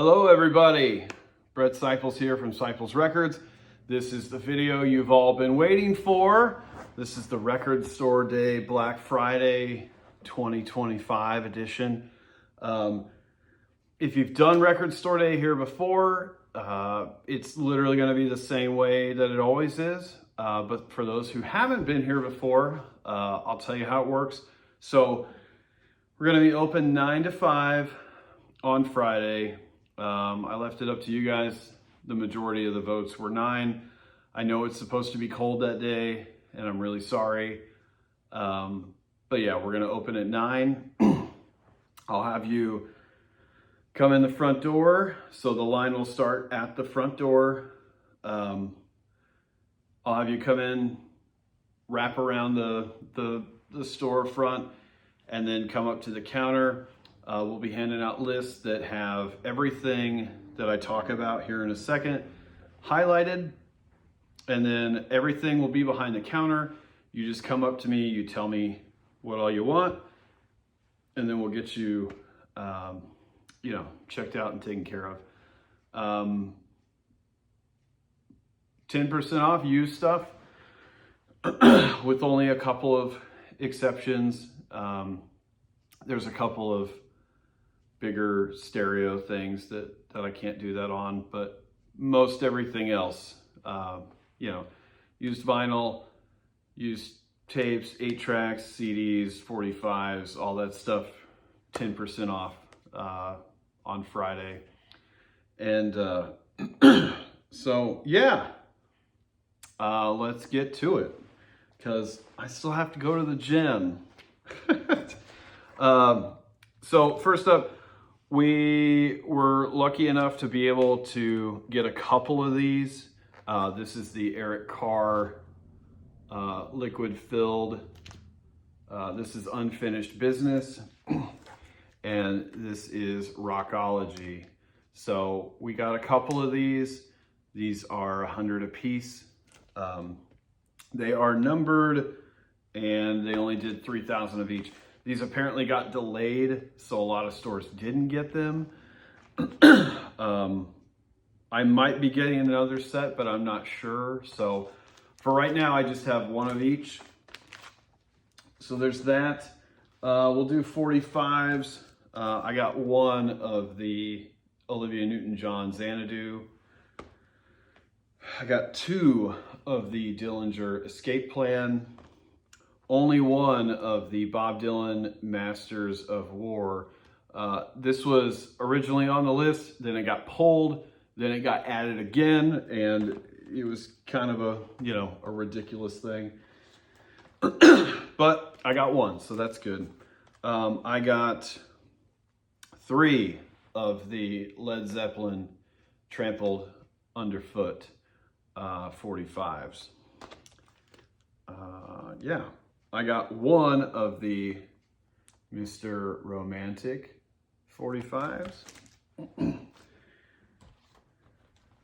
Hello everybody, Brett Seipels here from Seipels Records. This is the video you've all been waiting for. This is the Record Store Day Black Friday 2025 edition. If you've done Record Store Day here before, it's literally going to be the same way that it always is. But for those who haven't been here before, I'll tell you how it works. So we're going to be open 9 to 5 on Friday. I left it up to you guys. The majority of the votes were 9. I know it's supposed to be cold that day, and I'm really sorry. But yeah, we're going to open at 9. I'll have you come in the front door. So the line will start at the front door. I'll have you come in, wrap around the store front, and then come up to the counter. We'll be handing out lists that have everything that I talk about here in a second highlighted, and then everything will be behind the counter. You just come up to me, you tell me what all you want, and then we'll get you, checked out and taken care of. 10% off used stuff with only a couple of exceptions. There's a couple of bigger stereo things that I can't do that on, but most everything else, used vinyl, used tapes, 8-tracks, CDs, 45s, all that stuff, 10% off on Friday. And so yeah, let's get to it, because I still have to go to the gym. So first up, we were lucky enough to be able to get a couple of these. This is the Eric Carr liquid filled. This is Unfinished Business, and this is Rockology. So we got a couple of these. These are 100 a piece. They are numbered, and they only did 3,000 of each. These apparently got delayed, so a lot of stores didn't get them. I might be getting another set, but I'm not sure. So for right now, I just have one of each. So there's that. We'll do 45s. I got one of the Olivia Newton-John Xanadu. I got 2 of the Dillinger Escape Plan. Only one of the Bob Dylan Masters of War. This was originally on the list, then it got pulled, then it got added again, and it was kind of a ridiculous thing. But I got one, so that's good. I got 3 of the Led Zeppelin Trampled Underfoot 45s. Yeah. I got one of the Mr. Romantic 45s.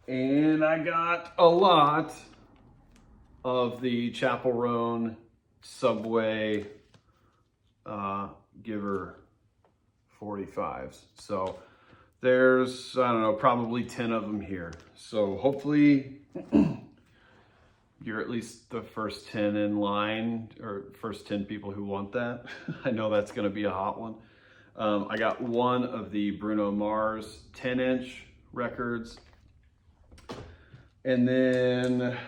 And I got a lot of the Chappell Roan Subway Giver 45s. So there's, I don't know, probably 10 of them here. So hopefully you're at least the first 10 in line, or first 10 people who want that. I know that's gonna be a hot one. I got one of the Bruno Mars 10-inch records. And then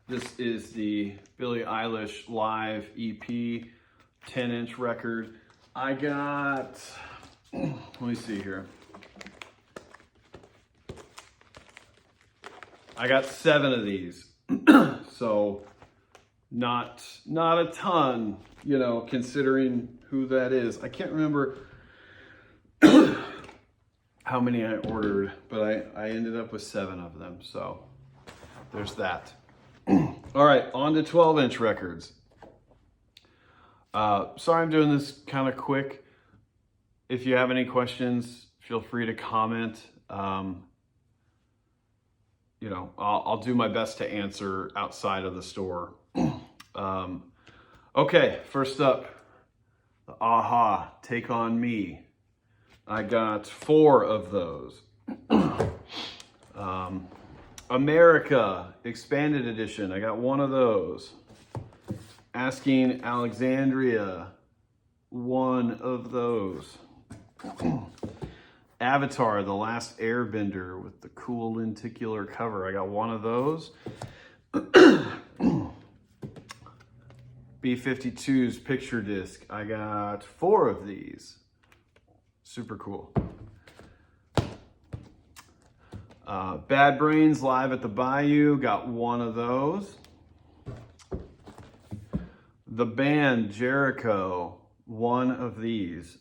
this is the Billie Eilish Live EP 10-inch record. I got, let me see here. I got 7 of these. So not a ton, considering who that is. I can't remember how many I ordered, but I ended up with 7 of them. So there's that. All right, on to 12-inch records. Sorry I'm doing this kind of quick. If you have any questions, feel free to comment. I'll do my best to answer outside of the store. Okay, first up, the a-ha, Take On Me. I got 4 of those. America Expanded Edition. I got one of those. Asking Alexandria. One of those. Avatar, The Last Airbender with the cool lenticular cover. I got one of those. B-52's picture disc. I got 4 of these. Super cool. Bad Brains Live at the Bayou. Got one of those. The Band Jericho. One of these.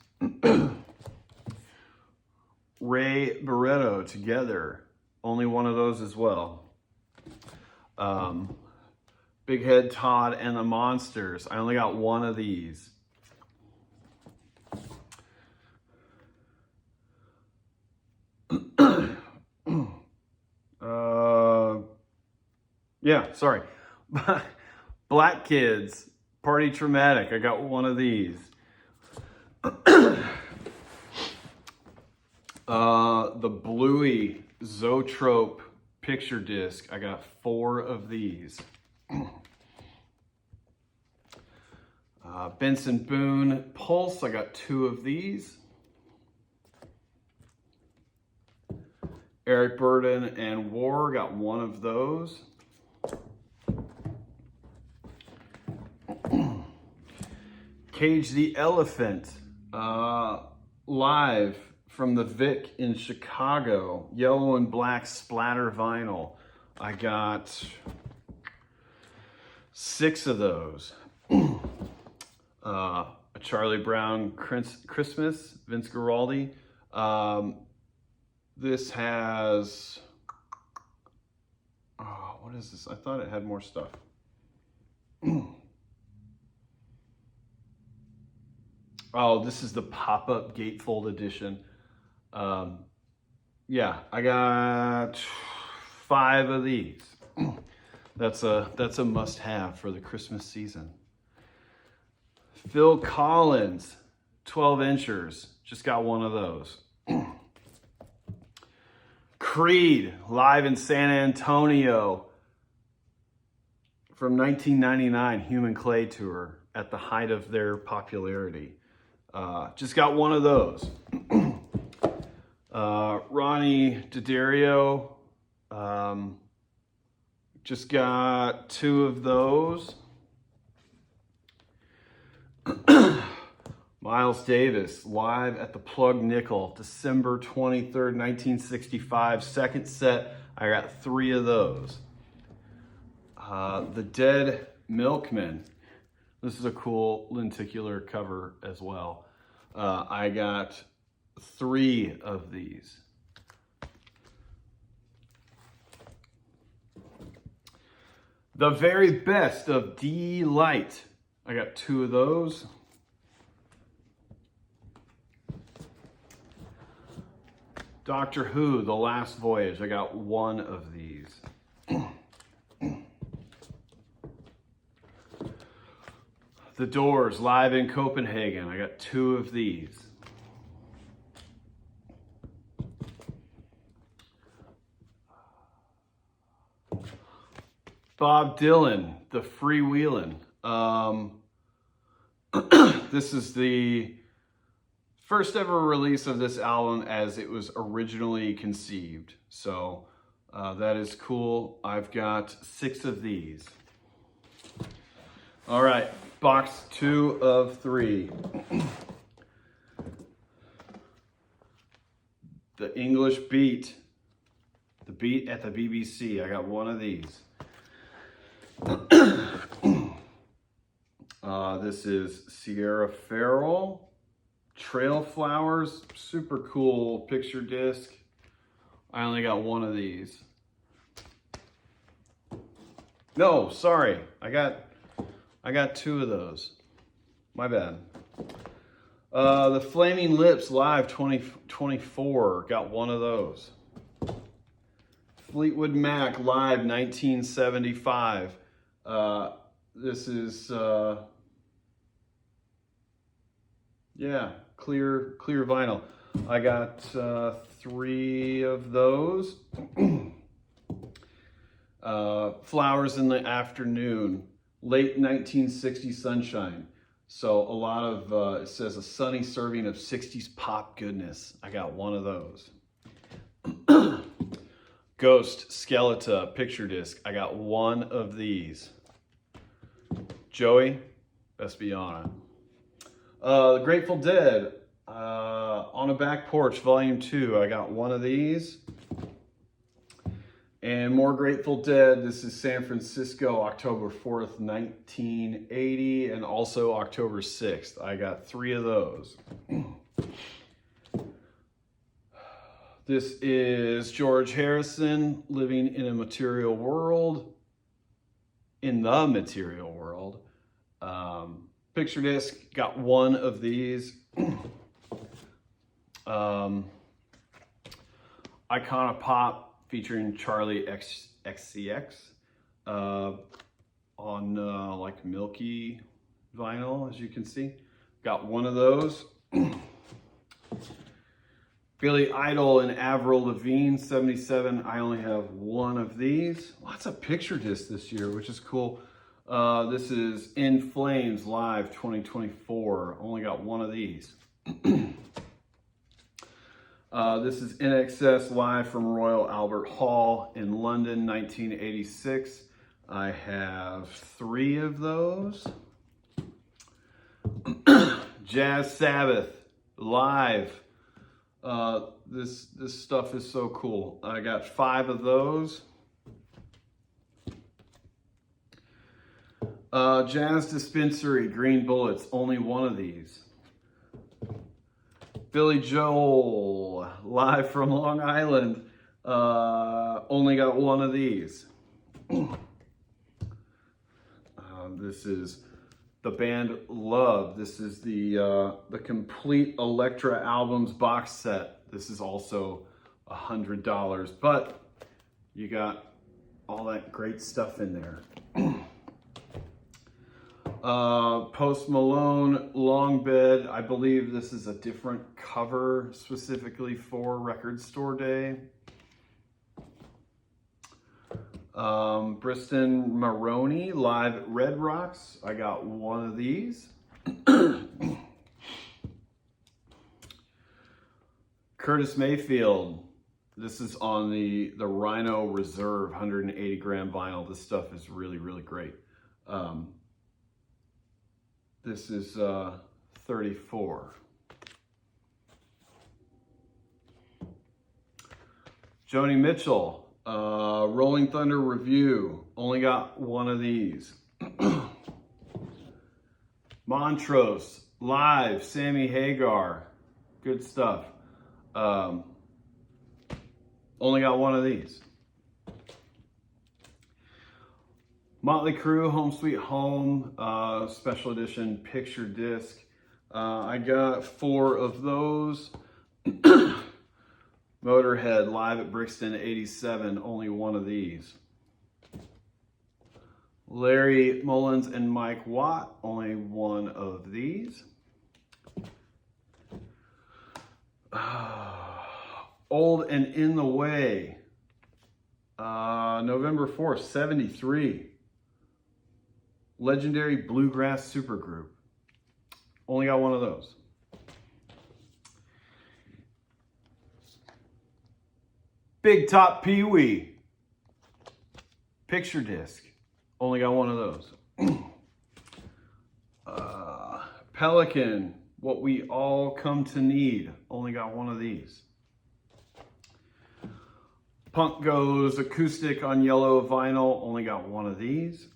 Ray Barretto Together. Only one of those as well. Big Head Todd and the Monsters. I only got one of these. Yeah, sorry. Black Kids, Party Traumatic. I got one of these. The Bluey Zoetrope picture disc. I got 4 of these. Benson Boone Pulse. I got 2 of these. Eric Burden and War. Got one of those. Cage the Elephant. Live from the Vic in Chicago. Yellow and black splatter vinyl. I got 6 of those. A Charlie Brown Christmas, Vince Guaraldi. This has, what is this? I thought it had more stuff. Oh, this is the pop-up gatefold edition. Yeah, I got 5 of these. That's a must-have for the Christmas season. Phil Collins, 12-inchers. Just got one of those. Creed, live in San Antonio from 1999, Human Clay Tour at the height of their popularity. Just got one of those. Ronnie D'Addario, just got 2 of those. Miles Davis, live at the Plug Nickel, December 23rd, 1965. Second set, I got 3 of those. The Dead Milkmen. This is a cool lenticular cover as well. I got 3 of these. The Very Best of D-Light. I got 2 of those. Doctor Who, The Last Voyage. I got 1 of these. The Doors, live in Copenhagen. I got 2 of these. Bob Dylan, The Freewheelin'. This is the first ever release of this album as it was originally conceived. So that is cool. I've got 6 of these. All right, box 2 of 3. The English Beat. The Beat at the BBC. I got 1 of these. This is Sierra Farrell. Trail Flowers, super cool picture disc. I only got 1 of these. No, sorry. I got 2 of those. My bad. The Flaming Lips Live 2024. Got 1 of those. Fleetwood Mac Live 1975. This is yeah, clear vinyl. I got 3 of those. Flowers in the Afternoon, late 1960s sunshine. So a lot of, it says a sunny serving of 60s pop goodness. I got one of those. Ghost Skeleta picture disc. I got one of these. Joey, best be on it. The Grateful Dead, On a Back Porch, Volume 2. I got one of these. And more Grateful Dead. This is San Francisco, October 4th, 1980, and also October 6th. I got 3 of those. This is George Harrison, Living in a Material World. In the Material World. Picture disc, got one of these. Icona Pop featuring Charlie XCX on like milky vinyl, as you can see. Got one of those. Billy Idol and Avril Lavigne, 77. I only have one of these. Lots of picture discs this year, which is cool. This is In Flames Live 2024. Only got one of these. This is INXS Live from Royal Albert Hall in London, 1986. I have 3 of those. Jazz Sabbath Live. This stuff is so cool. I got 5 of those. Jazz Dispensary, Green Bullets, only one of these. Billy Joel, live from Long Island, only got one of these. This is the band Love. This is the complete Elektra albums box set. This is also $100, but you got all that great stuff in there. Post Malone, Long Bed. I believe this is a different cover specifically for Record Store Day. Briston Maroney, live at Red Rocks. I got one of these. Curtis Mayfield. This is on the Rhino Reserve 180 gram vinyl. This stuff is really, really great. This is 34. Joni Mitchell, Rolling Thunder Review. Only got one of these. Montrose, live, Sammy Hagar. Good stuff. Only got one of these. Motley Crue, Home Sweet Home, special edition picture disc. I got 4 of those. Motorhead, live at Brixton, 87, only one of these. Larry Mullins and Mike Watt, only one of these. Old and In the Way, November 4th, 73. Legendary Bluegrass Supergroup. Only got one of those. Big Top Pee Wee. Picture disc. Only got one of those. Pelican, What We All Come to Need. Only got one of these. Punk Goes acoustic on yellow vinyl. Only got one of these.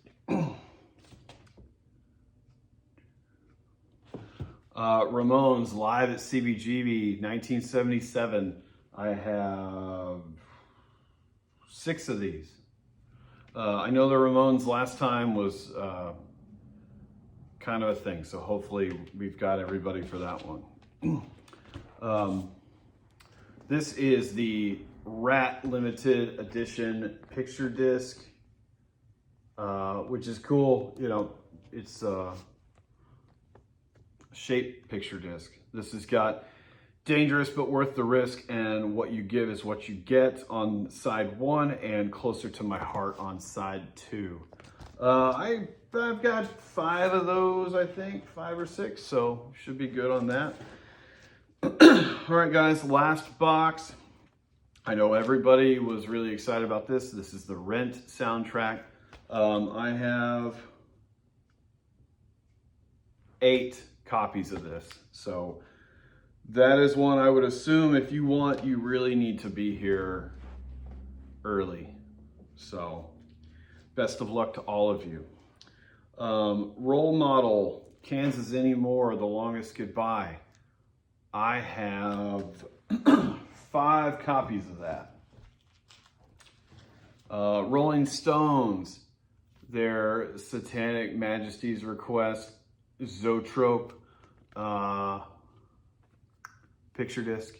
Ramones live at CBGB 1977. I have 6 of these. I know the Ramones last time was kind of a thing, so hopefully we've got everybody for that one. This is the Rat Limited Edition picture disc, which is cool. You know, it's shaped picture disc. This has got Dangerous but worth the risk, and What You Give Is What You Get on side 1, and Closer to My Heart on side 2. I've got 5 of those, I think, 5 or 6, so should be good on that. All right, guys, last box. I know everybody was really excited about this. This is the Rent soundtrack. I have 8 copies of this, so that is one I would assume if you want, you really need to be here early. So best of luck to all of you. Role Model, Kansas Anymore, The Longest Goodbye. I have 5 copies of that. Rolling Stones, their Satanic Majesty's Request, Zoetrope, picture disc.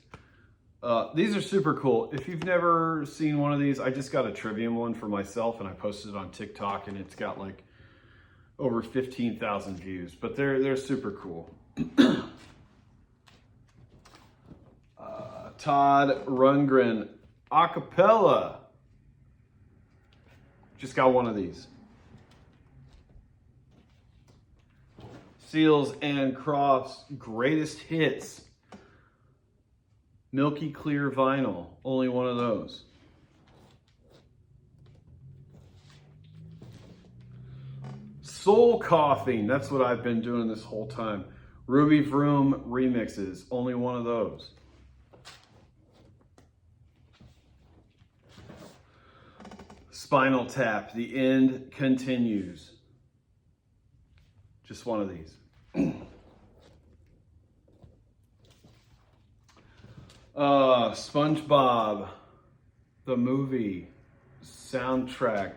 These are super cool. If you've never seen one of these, I just got a Trivium one for myself and I posted it on TikTok, and it's got like over 15,000 views, but they're super cool. Todd Rundgren, Acapella. Just got one of these. Seals and Crofts, Greatest Hits. Milky clear vinyl, only one of those. Soul Coughing, that's what I've been doing this whole time. Ruby Vroom remixes, only one of those. Spinal Tap, The End Continues. Just one of these. SpongeBob, the movie, soundtrack.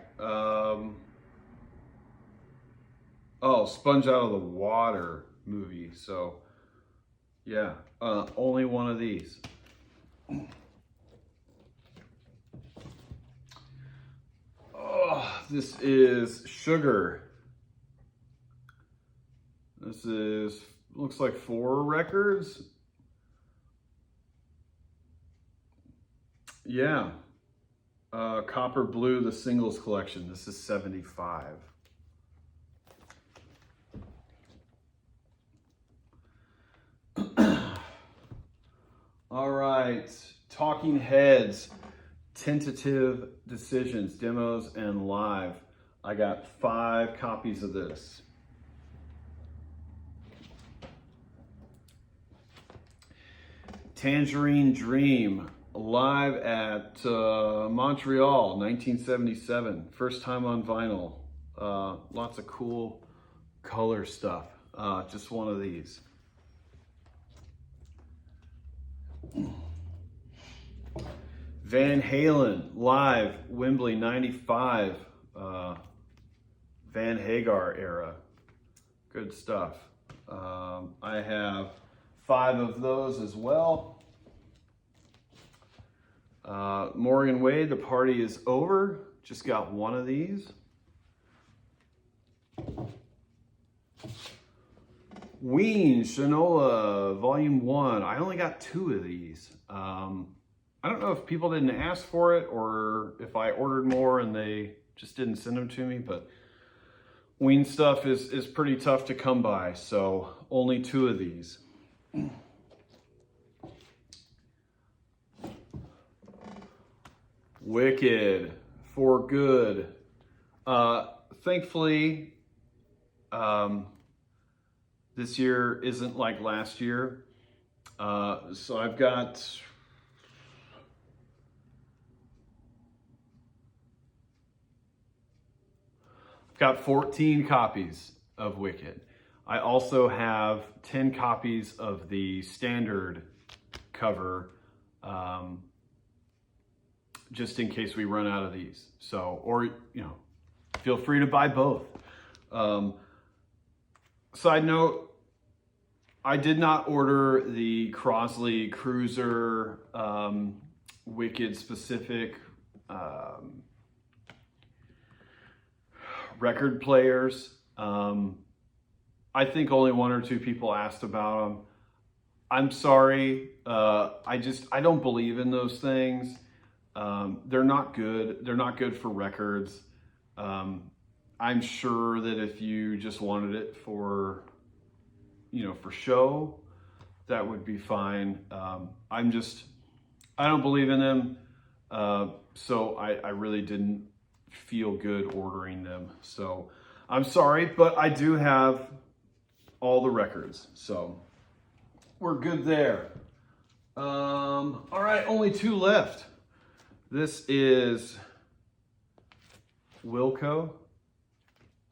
Sponge Out of the Water movie. So, yeah, only one of these. This is Sugar. This is, looks like 4 records. Yeah. Copper Blue, the singles collection. This is 75. All right. Talking Heads, Tentative Decisions, Demos, and Live. I got 5 copies of this. Tangerine Dream, live at Montreal, 1977. First time on vinyl. Lots of cool color stuff. Just one of these. Van Halen, live, Wembley, 95. Van Hagar era. Good stuff. I have 5 of those as well. Morgan Wade, The Party Is Over. Just got one of these. Ween, Shinola, Volume 1. I only got 2 of these. I don't know if people didn't ask for it or if I ordered more and they just didn't send them to me, but Ween stuff is pretty tough to come by, so only 2 of these. Wicked, For Good. Thankfully, this year isn't like last year. So I've got 14 copies of Wicked. I also have 10 copies of the standard cover, just in case we run out of these. So, or, you know, feel free to buy both. Side note, I did not order the Crosley Cruiser Wicked specific record players. I think only 1 or 2 people asked about them. I'm sorry. I don't believe in those things. They're not good. They're not good for records. I'm sure that if you just wanted it for, for show, that would be fine. I don't believe in them. So I really didn't feel good ordering them. So I'm sorry, but I do have all the records. So we're good there. All right, only 2 left. This is Wilco,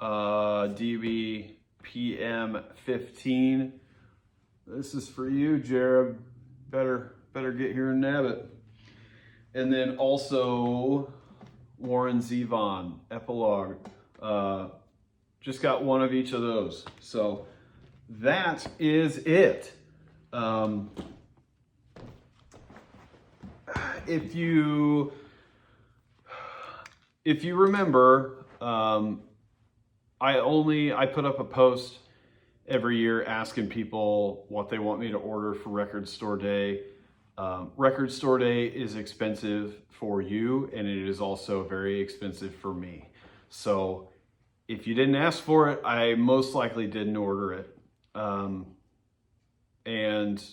DB PM15. This is for you, Jared. Better get here and nab it. And then also Warren Zevon, Epilogue. Just got one of each of those. So that is it. If you remember, I put up a post every year asking people what they want me to order for Record Store Day. Record Store Day is expensive for you, and it is also very expensive for me. So if you didn't ask for it, I most likely didn't order it. And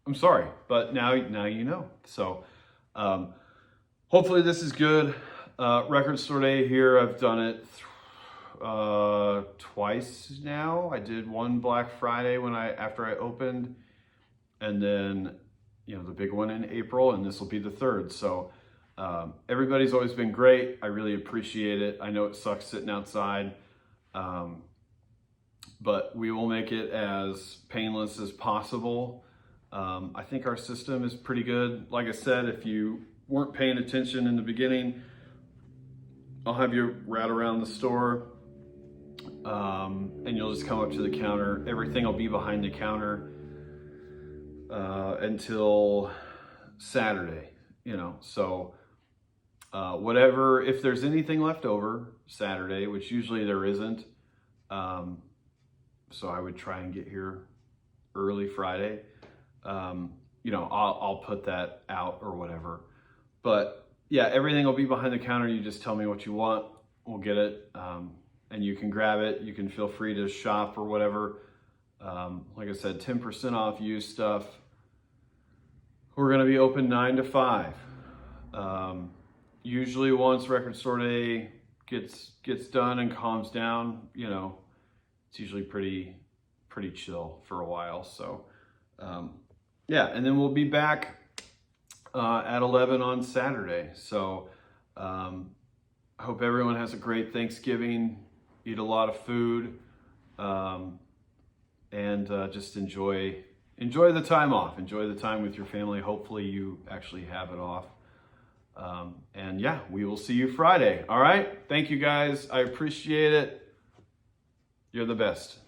I'm sorry, but now you know. So hopefully this is good. Record Store Day here, I've done it twice now. I did one Black Friday after I opened, and then the big one in April, and this will be the 3rd. So everybody's always been great. I really appreciate it. I know it sucks sitting outside, but we will make it as painless as possible. I think our system is pretty good. Like I said, if you weren't paying attention in the beginning, I'll have you route around the store, and you'll just come up to the counter. Everything will be behind the counter until Saturday, so whatever, if there's anything left over Saturday, which usually there isn't, so I would try and get here early Friday. I'll put that out or whatever. But yeah, everything will be behind the counter. You just tell me what you want, we'll get it, and you can grab it. You can feel free to shop or whatever. Like I said, 10% off used stuff. We're gonna be open 9 to 5. Usually once Record Store Day gets done and calms down, it's usually pretty chill for a while. So yeah, and then we'll be back at 11 on Saturday. So I hope everyone has a great Thanksgiving, eat a lot of food, and just enjoy the time off. Enjoy the time with your family. Hopefully you actually have it off. And yeah, we will see you Friday. All right. Thank you guys. I appreciate it. You're the best.